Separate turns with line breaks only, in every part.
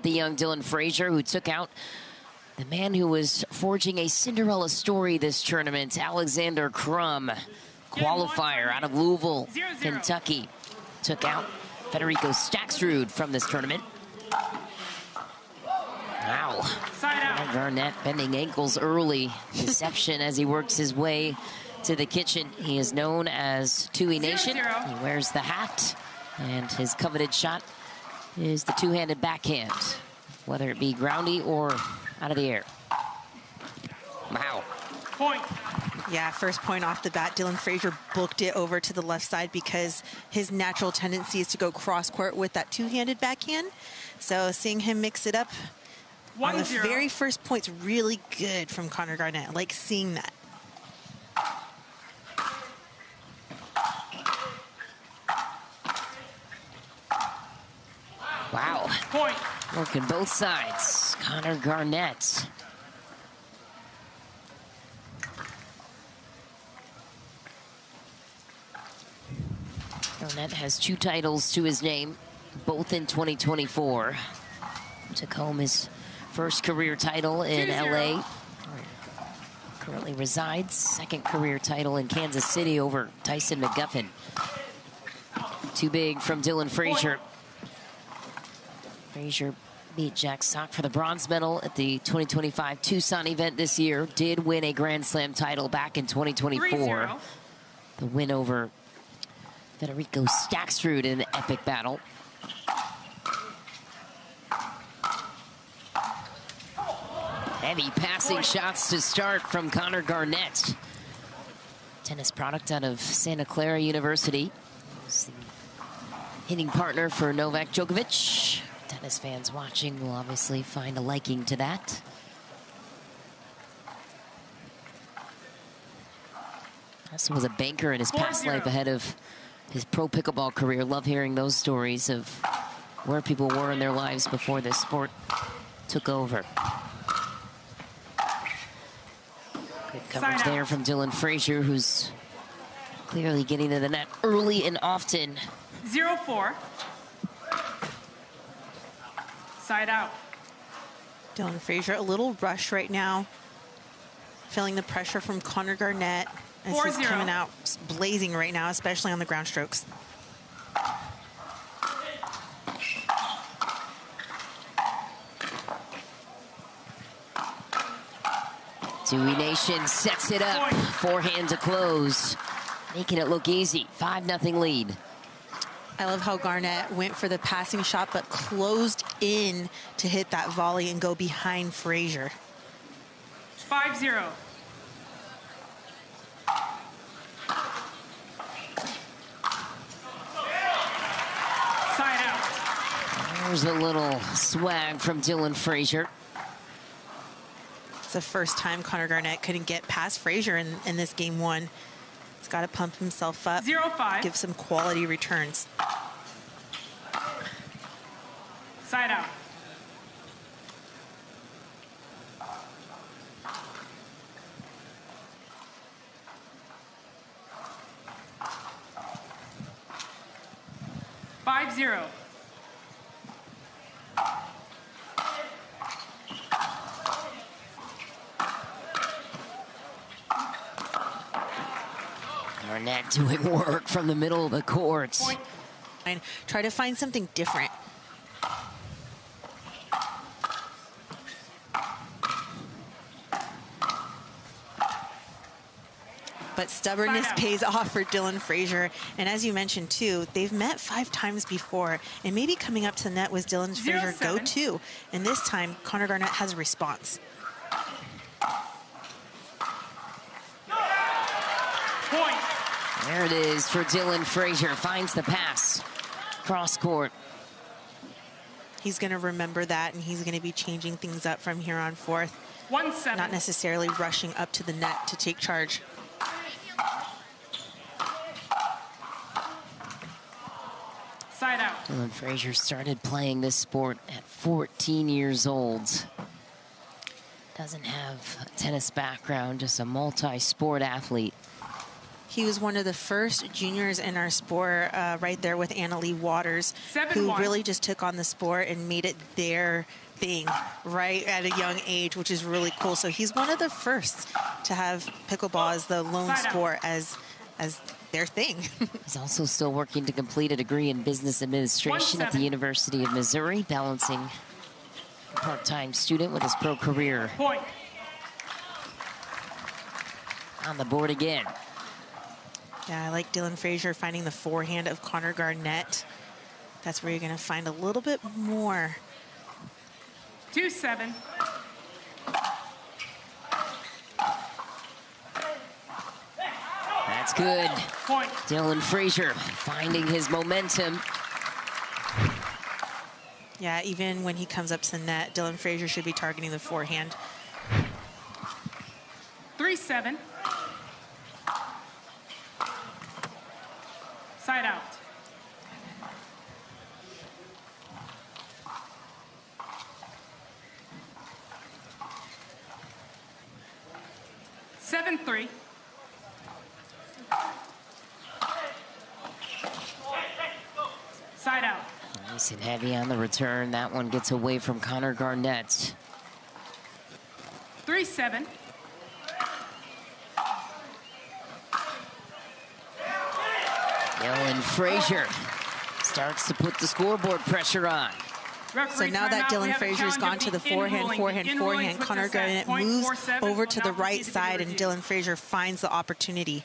the young Dylan Frazier, who took out the man who was forging a Cinderella story this tournament, Alexander Crum, qualifier out of Louisville, Kentucky. Took out Federico Staksrud from this tournament. Wow. Garnett bending ankles early. Deception as he works his way to the kitchen. He is known as Tui Nation. He wears the hat, and his coveted shot is the two-handed backhand, whether it be groundy or out of the air. Wow.
Point. Yeah, first point off the bat, Dylan Frazier booked it over to the left side because his natural tendency is to go cross-court with that two-handed backhand. So seeing him mix it up on the very first point's really good from Connor Garnett. I like seeing that.
Wow.
Point.
Working both sides. Connor Garnett. Garnett has 2 titles to his name, both in 2024. Took home his first career title in LA, where he currently resides. Second career title in Kansas City over Tyson McGuffin. Too big from Dylan Frazier. Frazier beat Jack Sock for the bronze medal at the 2025 Tucson event this year. Did win a Grand Slam title back in 2024.
3-0.
The win over Federico Staksrud in an epic battle. Heavy passing shots to start from Connor Garnett. Tennis product out of Santa Clara University. He's the hitting partner for Novak Djokovic. Tennis fans watching will obviously find a liking to that. Also was a banker in his past life ahead of his pro pickleball career. Love hearing those stories of where people were in their lives before this sport took over. Good coverage there from Dylan Frazier, who's clearly getting to the net early and often.
0-4. Side out. Dylan Frazier, a little rush right now. Feeling the pressure from Connor Garnett as he's coming out blazing right now, especially on the ground strokes.
Tui Nation sets it up. Forehand to close, making it look easy. 5-0 lead.
I love how Garnett went for the passing shot, but closed in to hit that volley and go behind Frazier. 5-0. Side out.
There's a little swag from Dylan Frazier.
It's the first time Connor Garnett couldn't get past Frazier in this game one. He's got to pump himself up, 0-5. Give some quality returns. Side out. Five-0.
Garnett doing work from the middle of the court.
And try to find something different. But stubbornness pays off for Dylan Frazier. And as you mentioned, too, they've met 5 times before. And maybe coming up to the net was Dylan Frazier's go-to. And this time, Connor Garnett has a response.
Point. There it is for Dylan Frazier. Finds the pass. Cross court.
He's going to remember that, and he's going to be changing things up from here on forth. 1-7. Not necessarily rushing up to the net to take charge. Side out.
Dylan Frazier started playing this sport at 14 years old. Doesn't have a tennis background, just a multi-sport athlete.
He was one of the first juniors in our sport, right there with Annalie Waters, who really just took on the sport and made it their thing right at a young age, which is really cool. So he's one of the first to have pickleball as the lone sport as their thing.
He's also still working to complete a degree in business administration at the University of Missouri, balancing a part-time student with his pro career.
Point.
On the board again.
Yeah, I like Dylan Frazier finding the forehand of Connor Garnett. That's where you're going to find a little bit more.
2-7.
That's good.
Point.
Dylan Frazier finding his momentum.
Yeah, even when he comes up to the net, Dylan Frazier should be targeting the forehand.
3-7. Side out. Seven, 3. Side out.
Nice and heavy on the return. That one gets away from Connor Garnett.
3-7.
Dylan Frazier starts to put the scoreboard pressure on.
So now that Dylan Frazier's gone to the forehand, Connor Garnett moves over to the right side, and Dylan Frazier finds the opportunity.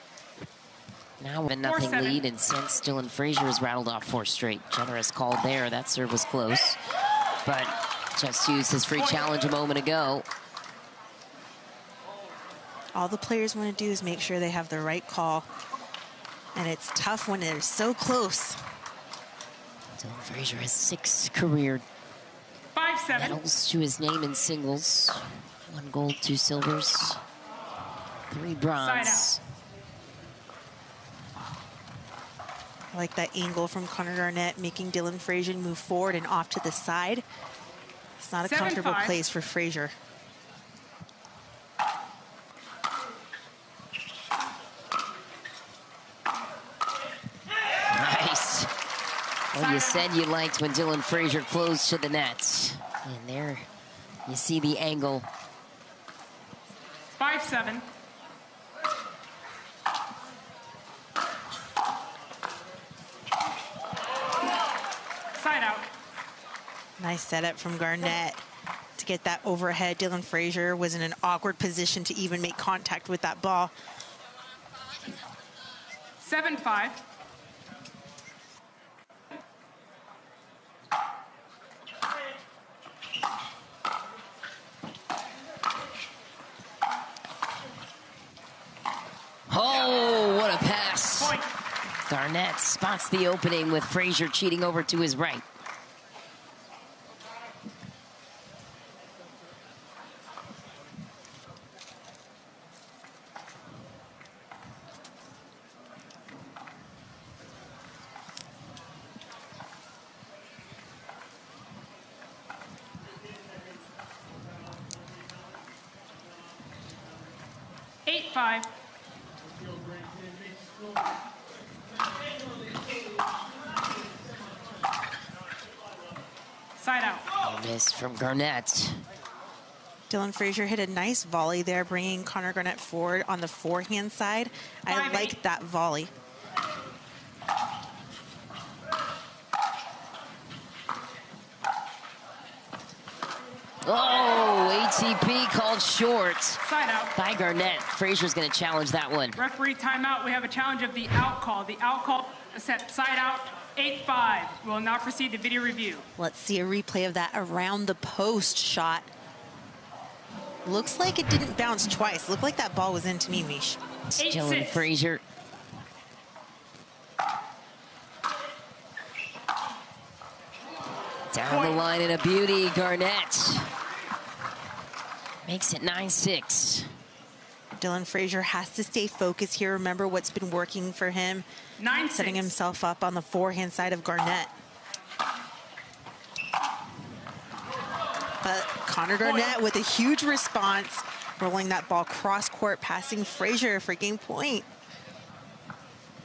Now a nothing lead, and since Dylan Frazier has rattled off 4 straight. Generous call there. That serve was close, but just used his free challenge a moment ago.
All the players want to do is make sure they have the right call, and it's tough when they're so close.
Dylan Frazier has 6 career
5-7.
medals to his name in singles. 1 gold, 2 silvers, 3 bronze.
I like that angle from Connor Garnett, making Dylan Frazier move forward and off to the side. It's not a comfortable place for Frazier.
Nice. Well, you said you liked when Dylan Frazier closed to the net. And there you see the angle.
5-7. Side out.
Nice setup from Garnett to get that overhead. Dylan Frazier was in an awkward position to even make contact with that ball.
7-5.
Oh, what a pass.
Point.
Garnett spots the opening with Frazier cheating over to his right.
Eight-5. Side out.
A miss from Garnett.
Dylan Frazier hit a nice volley there, bringing Connor Garnett forward on the forehand side. I like that volley.
Oh, ATP called short
Side out.
by Garnett. Frazier's going to challenge that one.
Referee timeout. We have a challenge of the out call. The out call set side out. 8-5. We will now proceed to video review.
Let's see a replay of that around the post shot. Looks like it didn't bounce twice. Looked like that ball was into me, Mish.
Dylan Frazier. Down the line in a beauty, Garnett. Makes it 9-6.
Dylan Frazier has to stay focused here. Remember what's been working for him.
9-6.
Setting himself up on the forehand side of Garnett. But Connor Garnett with a huge response, rolling that ball cross court, passing Frazier for game point.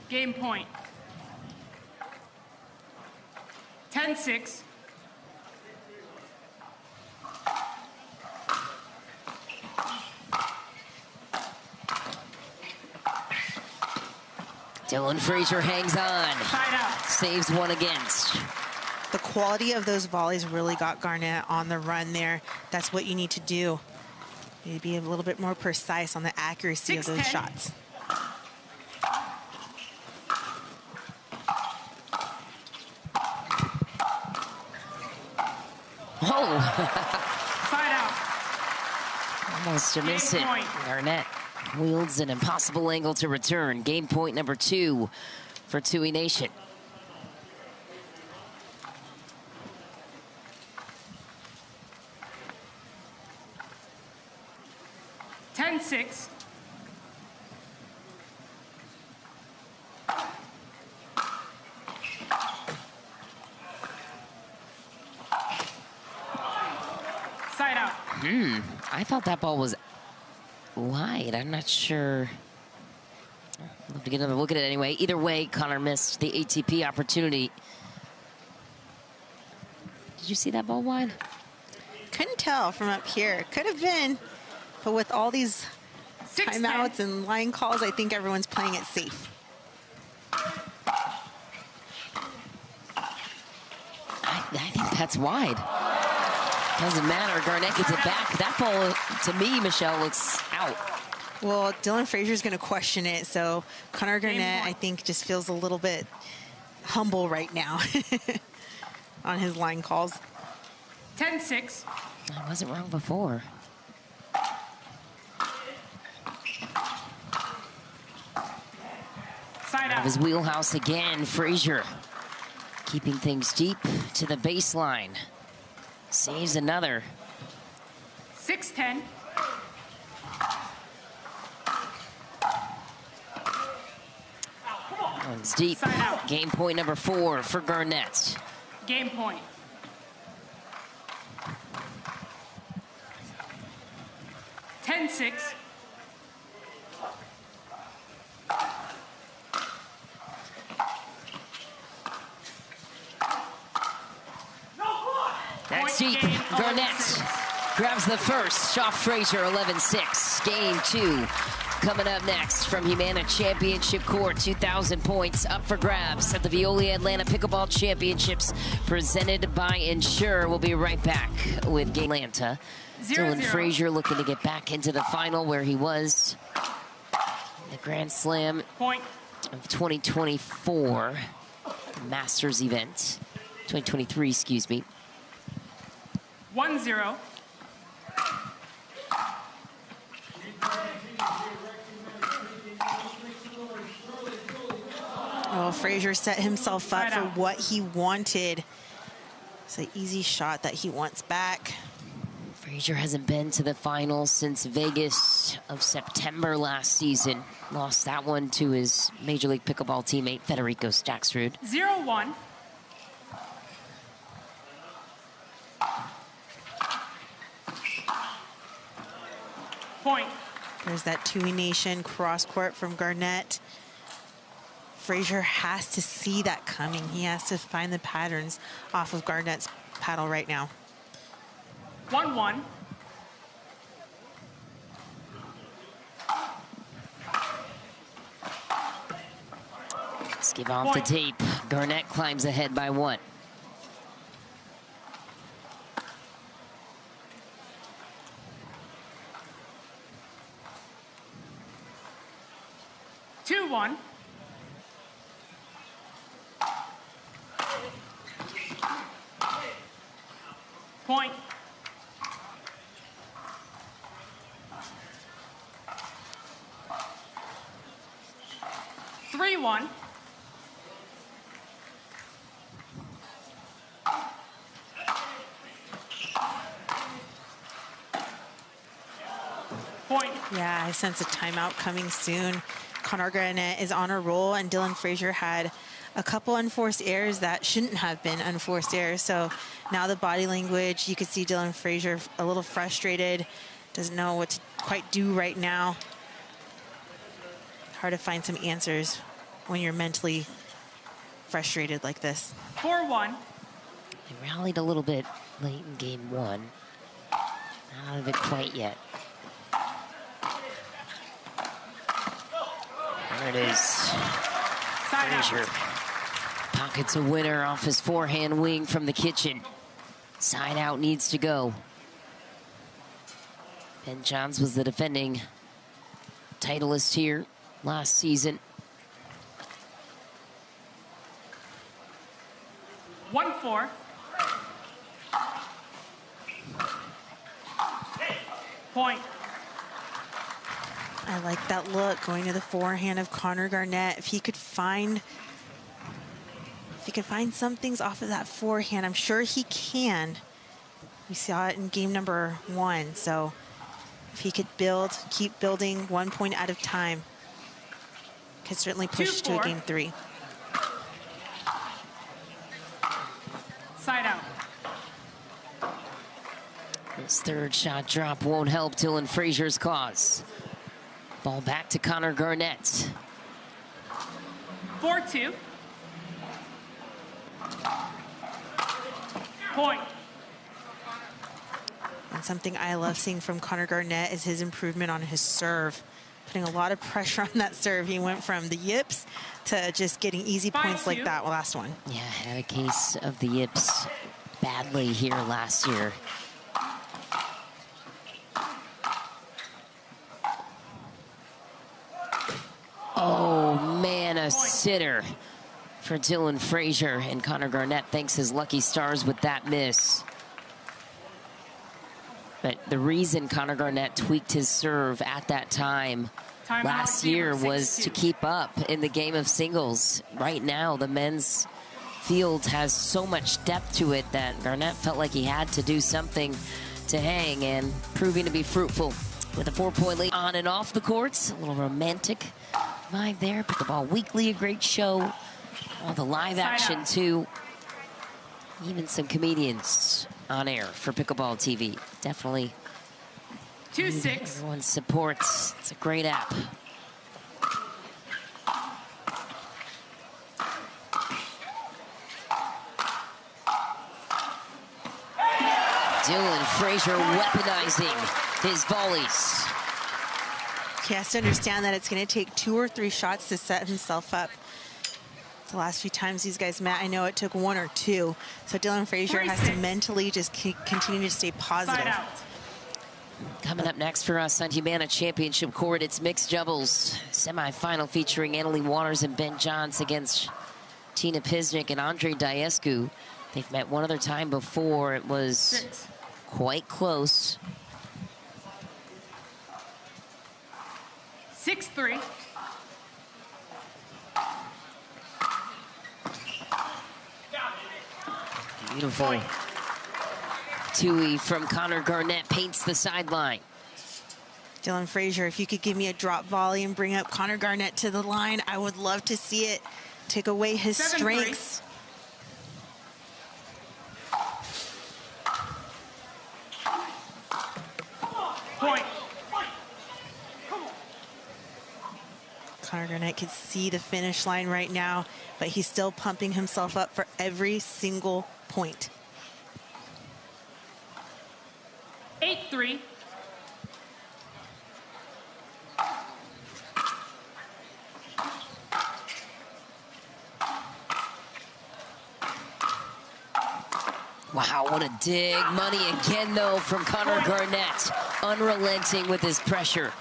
Game point. 10-6.
Dylan Frazier hangs on.
Side out.
Saves one against.
The quality of those volleys really got Garnett on the run there. That's what you need to do. You need to be a little bit more precise on the accuracy of those
6-10.
shots.
Oh!
Side out.
Almost to miss it.
Game point.
Garnett wields an impossible angle to return. Game point number 2 for Tui Nation.
Six. Side out.
I thought that ball was wide. I'm not sure. I'll have to get another look at it anyway. Either way, Connor missed the ATP opportunity. Did you see that ball wide?
Couldn't tell from up here. Could have been, but with all these
6-10.
timeouts and line calls, I think everyone's playing it safe.
I think that's wide. Doesn't matter. Garnett gets it back. That ball, to me, Michelle, looks out.
Well, Dylan Frazier's going to question it, so Connor Garnett, I think, just feels a little bit humble right now on his line calls.
10-6.
I wasn't wrong before.
Side
Out
out.
of his wheelhouse again, Frazier. Keeping things deep to the baseline. Saves another.
6-10.
One's deep.
Side out.
Game point number 4 for Garnett.
Game point. 10-6.
That's
Point
deep.
game,
Garnett
11-6.
grabs the first. Off Frazier, 11-6. Game 2 coming up next from Humana Championship Court. 2,000 points up for grabs at the Veolia Atlanta Pickleball Championships presented by Ensure. We'll be right back with Game Atlanta.
0-0.
Dylan Frazier looking to get back into the final where he was in the Grand Slam
Point.
of 2024 Masters event. 2023, excuse me.
1-0.
Oh, Frazier set himself up
Side
for
out.
what he wanted. It's an easy shot that he wants back.
Frazier hasn't been to the finals since Vegas of September last season. Lost that one to his Major League Pickleball teammate, Federico Staksrud.
0-1. Point.
There's that Tui Nation cross court from Garnett. Frazier has to see that coming. He has to find the patterns off of Garnett's paddle right now.
1-1.
Let's give off the tape. Garnett climbs ahead by 1.
Two, 1. Point. Three, 1. Point.
Yeah, I sense a timeout coming soon. Connor Garnett is on a roll, and Dylan Frazier had a couple unforced errors that shouldn't have been unforced errors. So now the body language, you could see Dylan Frazier a little frustrated, doesn't know what to quite do right now. Hard to find some answers when you're mentally frustrated like this.
4-1.
They rallied a little bit late in game one. Not out of it quite yet. There it is. Frazier pockets a winner off his forehand wing from the kitchen. Side out needs to go. Ben Johns was the defending titleist here last season.
1-4. Point.
I like that look, going to the forehand of Connor Garnett. If he could find some things off of that forehand, I'm sure he can. We saw it in game number one. So if he could keep building 1 point at a time, could certainly push to a game three.
Side out.
His third shot drop won't help Dylan Frazier's cause. Ball back to Connor Garnett.
4-2. Point.
And something I love seeing from Connor Garnett is his improvement on his serve. Putting a lot of pressure on that serve. He went from the yips to just getting easy points like that last one.
Yeah, had a case of the yips badly here last year. Oh, man, a sitter for Dylan Frazier. And Connor Garnett thanks his lucky stars with that miss. But the reason Connor Garnett tweaked his serve at that time last year was to keep up in the game of singles. Right now, the men's field has so much depth to it that Garnett felt like he had to do something to hang, and proving to be fruitful with a 4-point lead on and off the courts. A little romantic vibe there. Pickleball Weekly, a great show. All the live action too. Even some comedians on air for Pickleball TV. Definitely
2-6.
everyone supports. It's a great app. Dylan Frazier weaponizing his volleys.
He has to understand that it's going to take 2 or 3 shots to set himself up. The last few times these guys met, I know it took 1 or 2. So Dylan Frazier has to mentally just continue to stay positive.
Coming up next for us on Humana Championship Court, it's mixed doubles semifinal featuring Annalie Waters and Ben Johns against Tina Pisnik and Andre Diescu. They've met one other time before. It was quite close.
6-3.
Beautiful. Tui from Connor Garnett paints the sideline.
Dylan Frazier, if you could give me a drop volley and bring up Connor Garnett to the line, I would love to see it. Take away his strengths.
Point.
Connor Garnett can see the finish line right now, but he's still pumping himself up for every single point.
8-3.
Wow, what a dig. Money again, though, from Connor Garnett. Unrelenting with his pressure.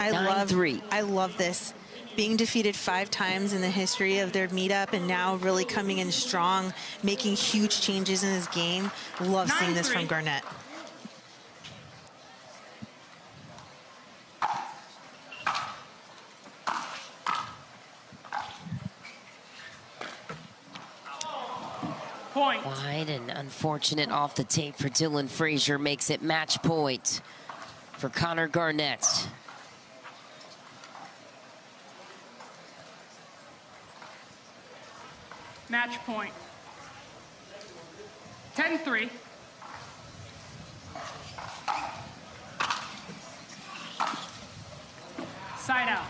I love this. Being defeated 5 times in the history of their meetup and now really coming in strong, making huge changes in his game. Love seeing this from Garnett.
Point.
Wide and unfortunate off the tape for Dylan Frazier makes it match point for Connor Garnett.
Match point. 10-3. Side out.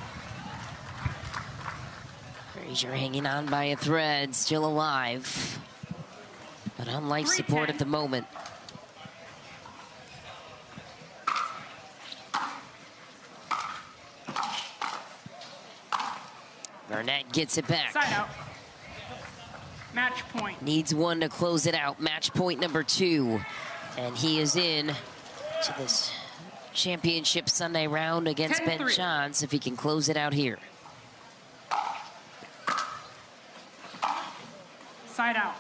Frazier hanging on by a thread, still alive, but on life support at the moment. Garnett gets it back.
Side out. Match point.
Needs one to close it out. Match point number 2. And he is in to this championship Sunday round against
10-3.
Ben Johns if he can close it out here.
Side out.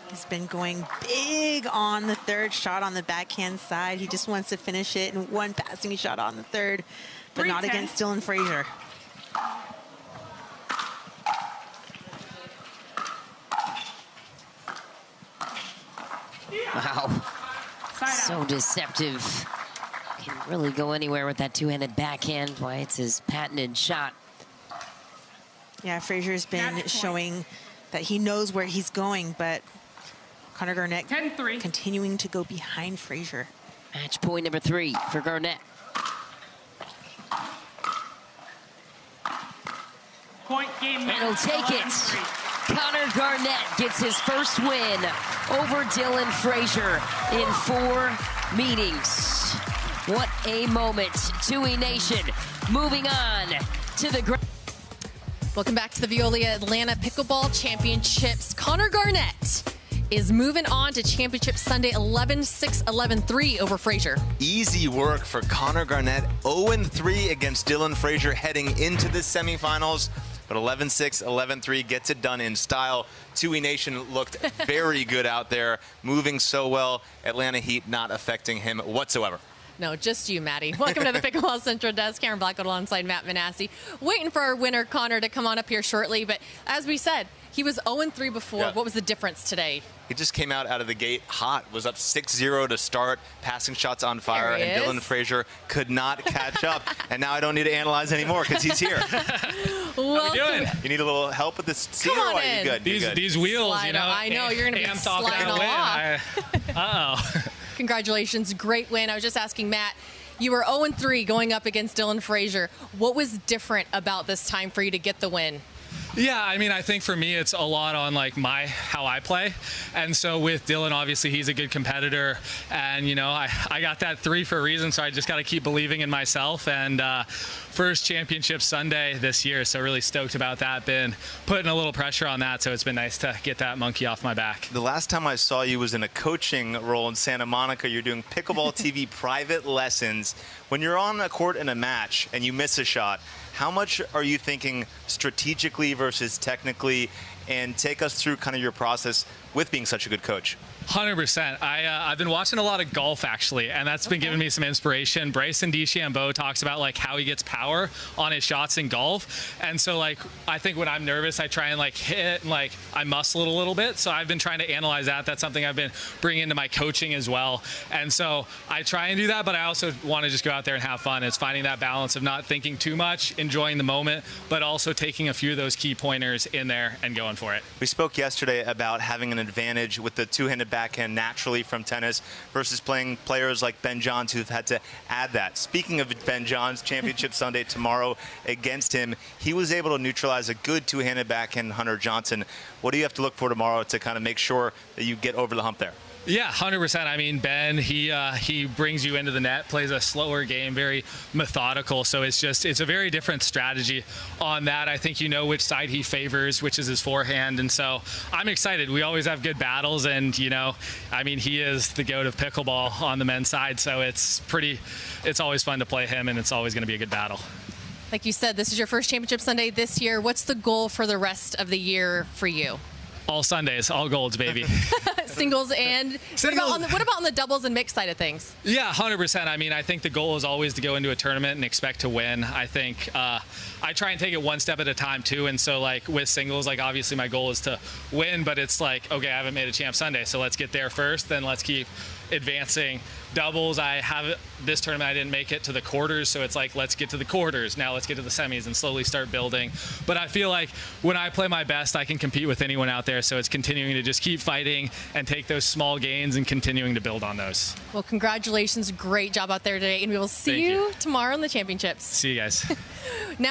He's been going big on the third shot on the backhand side. He just wants to finish it in one passing shot on the third, but not
3-10.
against Dylan Frazier.
Wow,
Side
so
out.
deceptive. Can really go anywhere with that two-handed backhand. Why, it's his patented shot.
Yeah, Frazier's been
Match point.
showing that he knows where he's going, but Connor Garnett
10-3.
continuing to go behind Frazier.
Match point number 3 for Garnett.
Point game.
And he'll take it.
11-3.
Connor Garnett gets his first win over Dylan Frazier in 4 meetings. What a moment. TUI Nation moving on to the...
Welcome back to the Veolia Atlanta Pickleball Championships. Connor Garnett is moving on to Championship Sunday 11-6, 11-3 over Frazier.
Easy work for Connor Garnett. 0-3 against Dylan Frazier heading into the semifinals. But 11-6, 11-3 gets it done in style. TUI Nation looked very good out there, moving so well. Atlanta Heat not affecting him whatsoever.
No, just you, Maddie. Welcome to the Pickleball Central Desk. Karen Blackwood alongside Matt Manassi. Waiting for our winner, Connor, to come on up here shortly. But as we said, he was 0-3 before.
Yeah.
What was the difference today?
He just came out of the gate hot, was up 6-0 to start, passing shots on fire,
There he
and Dylan
is.
Frazier could not catch up. And now I don't need to analyze anymore because he's here.
Welcome.
You need a little help with this seat,
Come
or
on
what?
in.
You good? You good?
These wheels,
Slide
you know.
I know, you're going to be
I'm talking
sliding
to win.
off.
Uh-oh.
Congratulations, great win. I was just asking Matt, you were 0-3 going up against Dylan Frazier. What was different about this time for you to get the win?
Yeah, I mean, I think for me, it's a lot on like how I play. And so with Dylan, obviously he's a good competitor, and you know, I got that 3 for a reason. So I just got to keep believing in myself. And first championship Sunday this year, so really stoked about that. Been putting a little pressure on that, so it's been nice to get that monkey off my back.
The last time I saw you was in a coaching role in Santa Monica. You're doing Pickleball TV private lessons. When you're on a court in a match and you miss a shot, how much are you thinking strategically versus technically? And take us through kind of your process with being such a good coach.
100%. I've been watching a lot of golf, actually, and that's been giving me some inspiration. Bryson DeChambeau talks about like how he gets power on his shots in golf. And so like, I think when I'm nervous, I try and like hit and like I muscle it a little bit. So I've been trying to analyze that. That's something I've been bringing into my coaching as well. And so I try and do that, but I also want to just go out there and have fun. It's finding that balance of not thinking too much, enjoying the moment, but also taking a few of those key pointers in there and going for it.
We spoke yesterday about having an advantage with the two-handed backhand naturally from tennis versus playing players like Ben Johns who've had to add that. Speaking of Ben Johns, Championship Sunday tomorrow against him, he was able to neutralize a good two-handed backhand Hunter Johnson. What do you have to look for tomorrow to kind of make sure that you get over the hump there?
Yeah, 100%. I mean, Ben, he brings you into the net, plays a slower game, very methodical. So it's a very different strategy on that. I think you know which side he favors, which is his forehand. And so I'm excited. We always have good battles. And, you know, I mean, he is the GOAT of pickleball on the men's side. So it's always fun to play him, and it's always going to be a good battle.
Like you said, this is your first Championship Sunday this year. What's the goal for the rest of the year for you?
All Sundays, all golds, baby.
Singles and
Singles.
What about on the doubles and mixed side of things?
Yeah, 100%. I mean, I think the goal is always to go into a tournament and expect to win. I think I try and take it one step at a time too. And so like with singles, like obviously my goal is to win, but it's like, okay, I haven't made a Champ Sunday, so let's get there first, then let's keep advancing. Doubles, I have this tournament, I didn't make it to the quarters, so it's like, let's get to the quarters. Now let's get to the semis and slowly start building. But I feel like when I play my best, I can compete with anyone out there. So it's continuing to just keep fighting and take those small gains and continuing to build on those.
Well, congratulations. Great job out there today. And we will see you tomorrow in the championships.
See you guys.
Now